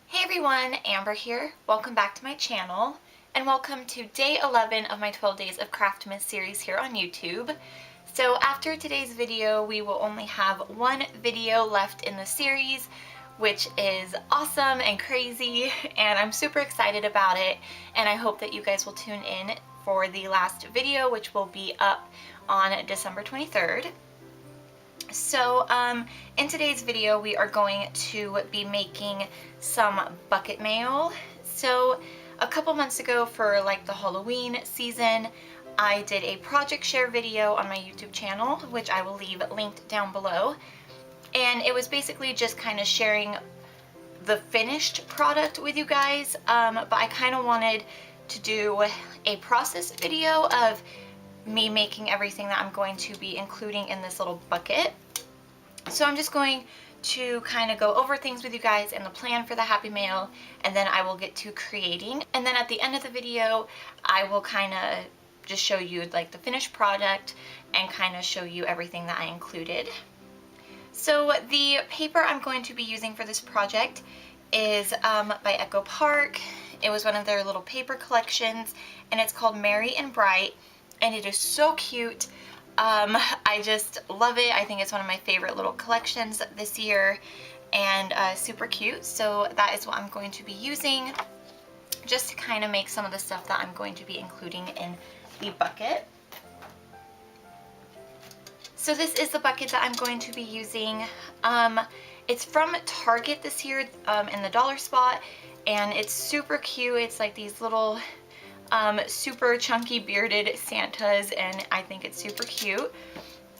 Hey everyone, Amber here. Welcome back to my channel and welcome to day 11 of my 12 Days of Craftmas series here on YouTube. So after today's video, we will only have one video left in the series, which is awesome and crazy, and I'm super excited about it, and I hope that you guys will tune in for the last video, which will be up on December 23rd. So in today's video we are going to be making some bucket mail. So a couple months ago for like the Halloween season, I did a project share video on my YouTube channel, which I will leave linked down below. And it was basically just kind of sharing the finished product with you guys, but I kind of wanted to do a process video of me making everything that I'm going to be including in this little bucket. So I'm just going to kind of go over things with you guys and the plan for the Happy Mail, and then I will get to creating. And then at the end of the video, I will kind of just show you like the finished product and kind of show you everything that I included. So the paper I'm going to be using for this project is by Echo Park. It was one of their little paper collections, and it's called Merry and Bright, and it is so cute. I just love it. I think it's one of my favorite little collections this year, and super cute. So that is what I'm going to be using just to kind of make some of the stuff that I'm going to be including in the bucket. So this is the bucket that I'm going to be using. It's from Target this year in the dollar spot, and it's super cute. It's like these little super chunky bearded Santas, and I think it's super cute.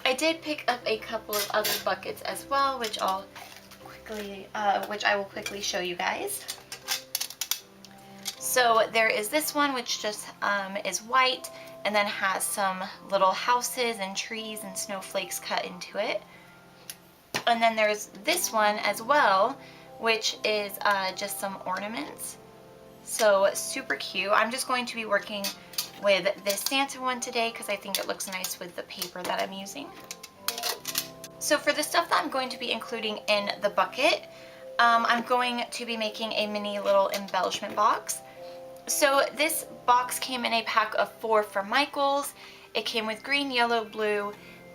I did pick up a couple of other buckets as well, which I will quickly show you guys. So there is this one, which just is white and then has some little houses and trees and snowflakes cut into it. And then there's this one as well, which is just some ornaments. So super cute. I'm just going to be working with this Santa one today because I think it looks nice with the paper that I'm using. So for the stuff that I'm going to be including in the bucket, I'm going to be making a mini little embellishment box. So this box came in a pack of 4 from Michaels. It came with green, yellow, blue,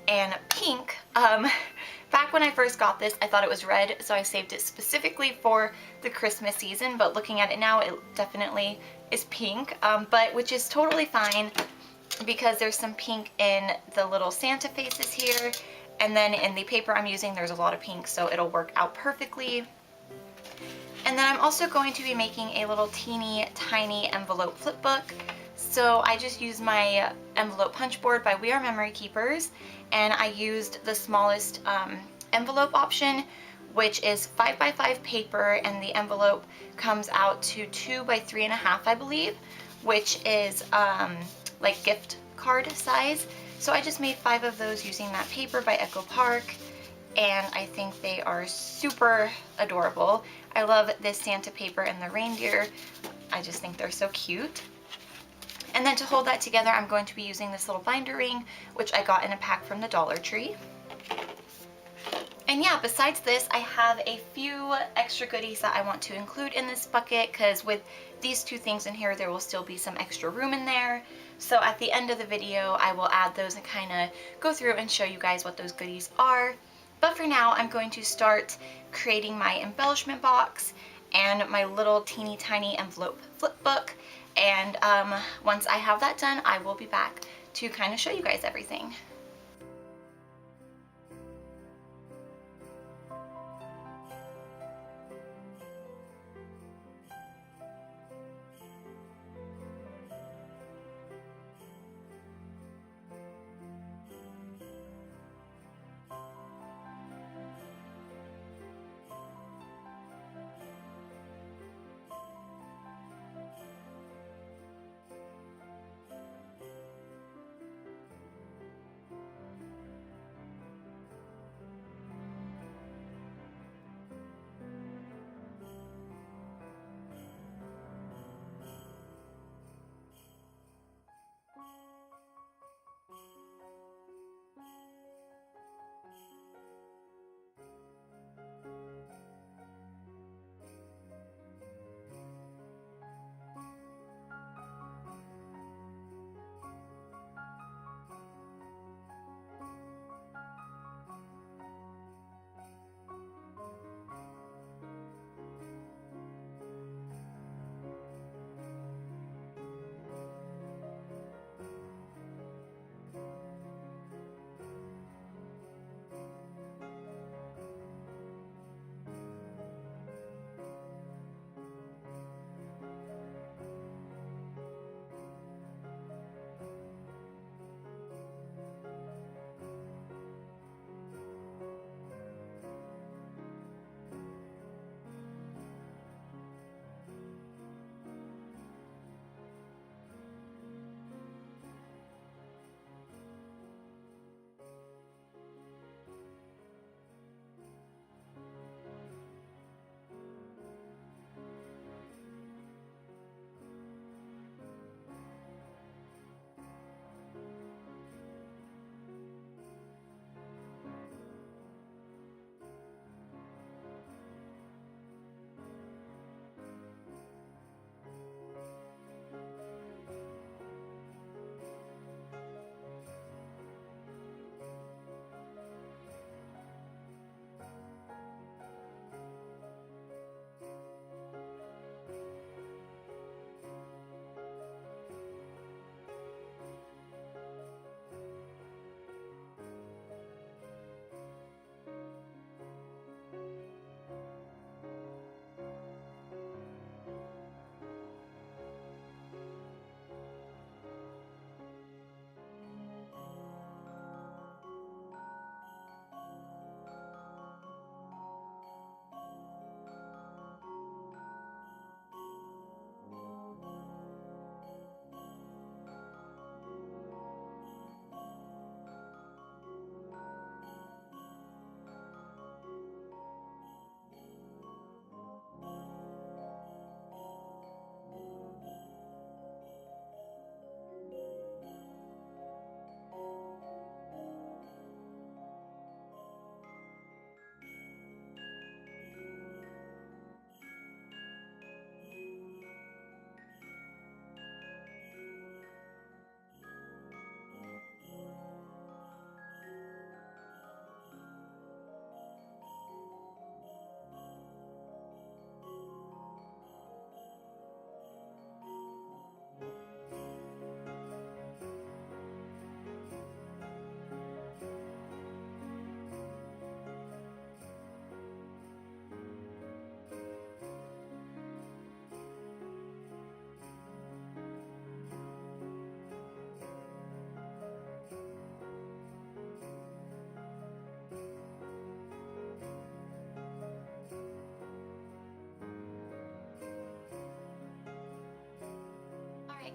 and pink. Back when I first got this, I thought it was red, so I saved it specifically for the Christmas season, but looking at it now, it definitely is pink, which is totally fine because there's some pink in the little Santa faces here, and then in the paper I'm using, there's a lot of pink, so it'll work out perfectly. And then I'm also going to be making a little teeny tiny envelope flip book. So I just used my envelope punch board by We Are Memory Keepers, and I used the smallest envelope option, which is 5x5 paper, and the envelope comes out to 2x3.5, I believe, which is like gift card size. So I just made 5 of those using that paper by Echo Park, and I think they are super adorable. I love this Santa paper and the reindeer. I just think they're so cute. And then to hold that together, I'm going to be using this little binder ring, which I got in a pack from the Dollar Tree. And yeah, besides this, I have a few extra goodies that I want to include in this bucket, because with these 2 things in here, there will still be some extra room in there. So at the end of the video, I will add those and kind of go through and show you guys what those goodies are. But for now, I'm going to start creating my embellishment box and my little teeny tiny envelope flip book. And once I have that done, I will be back to kind of show you guys everything.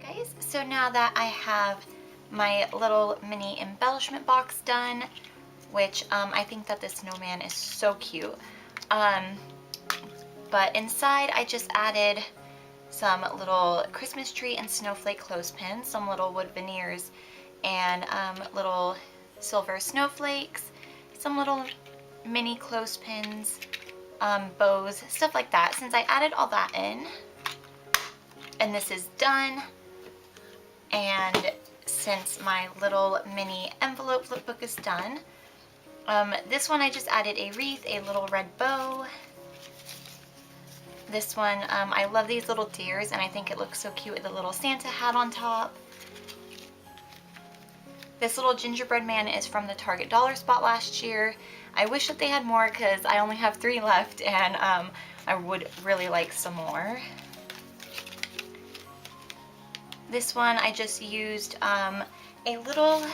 Alright guys, so now that I have my little mini embellishment box done, which I think that this snowman is so cute. But inside I just added some little Christmas tree and snowflake clothespins, some little wood veneers, and little silver snowflakes, some little mini clothespins, bows, stuff like that. Since I added all that in, and this is done, and since my little mini envelope flip book is done, this one I just added a wreath, a little red bow. This one, I love these little deers, and I think it looks so cute with a little Santa hat on top. This little gingerbread man is from the Target dollar spot last year. I wish that they had more because I only have 3 left, and I would really like some more. This one I just used a little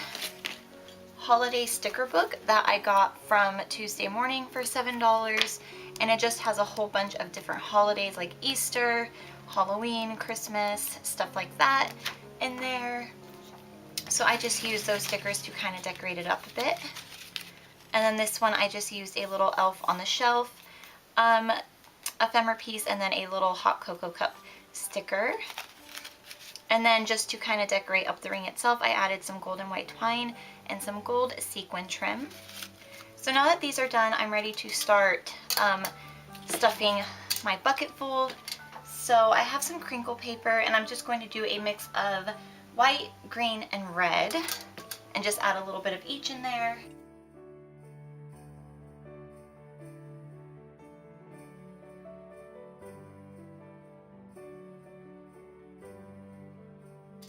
holiday sticker book that I got from Tuesday Morning for $7, and it just has a whole bunch of different holidays like Easter, Halloween, Christmas, stuff like that in there. So I just used those stickers to kind of decorate it up a bit. And then this one I just used a little elf on the shelf, ephemera piece, and then a little hot cocoa cup sticker. And then just to kind of decorate up the ring itself, I added some gold and white twine and some gold sequin trim. So now that these are done, I'm ready to start stuffing my bucket full. So I have some crinkle paper, and I'm just going to do a mix of white, green, and red, and just add a little bit of each in there.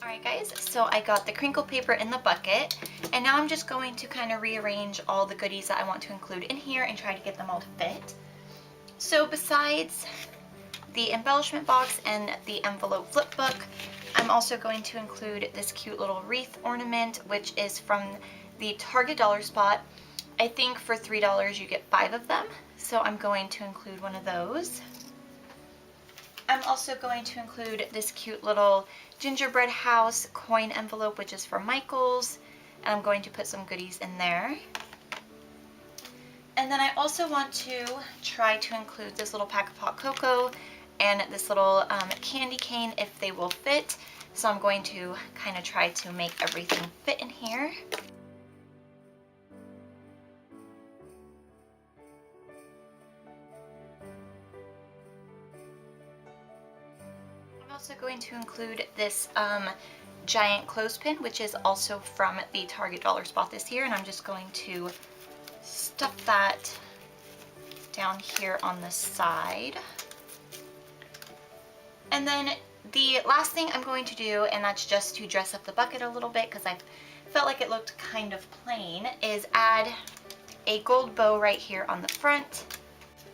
Alright guys, so I got the crinkle paper in the bucket, and now I'm just going to kind of rearrange all the goodies that I want to include in here and try to get them all to fit. So besides the embellishment box and the envelope flip book, I'm also going to include this cute little wreath ornament, which is from the Target dollar spot. I think for $3 you get 5 of them, so I'm going to include one of those. I'm also going to include this cute little gingerbread house coin envelope, which is from Michael's, and I'm going to put some goodies in there. And then I also want to try to include this little pack of hot cocoa and this little candy cane if they will fit. So I'm going to kind of try to make everything fit in here. I'm also going to include this giant clothespin, which is also from the Target dollar spot this year, and I'm just going to stuff that down here on the side. And then the last thing I'm going to do, and that's just to dress up the bucket a little bit because I felt like it looked kind of plain, is add a gold bow right here on the front.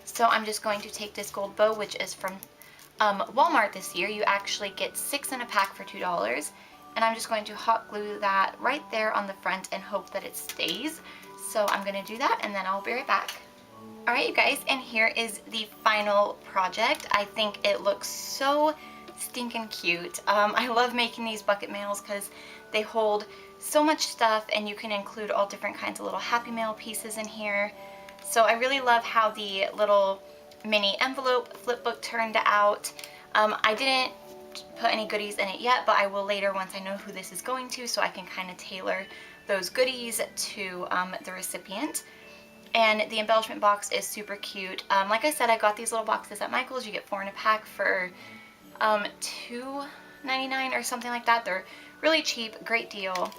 So I'm just going to take this gold bow, which is from Walmart this year. You actually get 6 in a pack for $2, and I'm just going to hot glue that right there on the front and hope that it stays. So I'm going to do that, and then I'll be right back. Alright you guys, and here is the final project. I think it looks so stinking cute. I love making these bucket mails because they hold so much stuff, and you can include all different kinds of little Happy Mail pieces in here. So I really love how the little mini envelope flip book turned out. I didn't put any goodies in it yet, but I will later once I know who this is going to, so I can kind of tailor those goodies to the recipient. And the embellishment box is super cute. Like I said, I got these little boxes at Michael's. You get 4 in a pack for $2.99 or something like that. They're really cheap, great deal.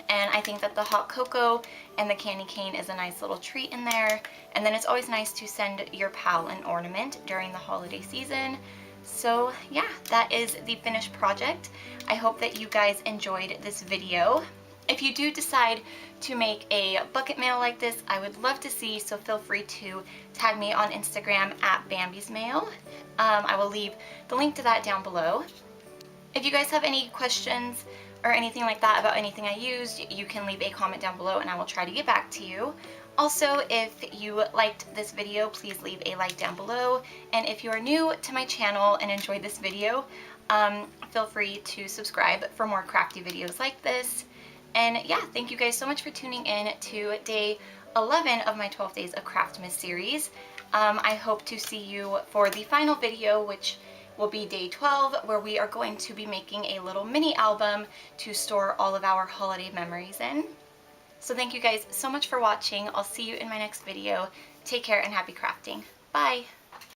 And I think that the hot cocoa and the candy cane is a nice little treat in there. And then it's always nice to send your pal an ornament during the holiday season. So yeah, that is the finished project. I hope that you guys enjoyed this video. If you do decide to make a bucket mail like this, I would love to see, so feel free to tag me on Instagram at Bambi's Mail. I will leave the link to that down below. If you guys have any questions or anything like that about anything I used, you can leave a comment down below and I will try to get back to you. Also, if you liked this video, please leave a like down below. And if you are new to my channel and enjoyed this video, feel free to subscribe for more crafty videos like this. And yeah, thank you guys so much for tuning in to day 11 of my 12 Days of Craftmas series. I hope to see you for the final video, which will be day 12, where we are going to be making a little mini album to store all of our holiday memories in. So thank you guys so much for watching. I'll see you in my next video. Take care and happy crafting. Bye!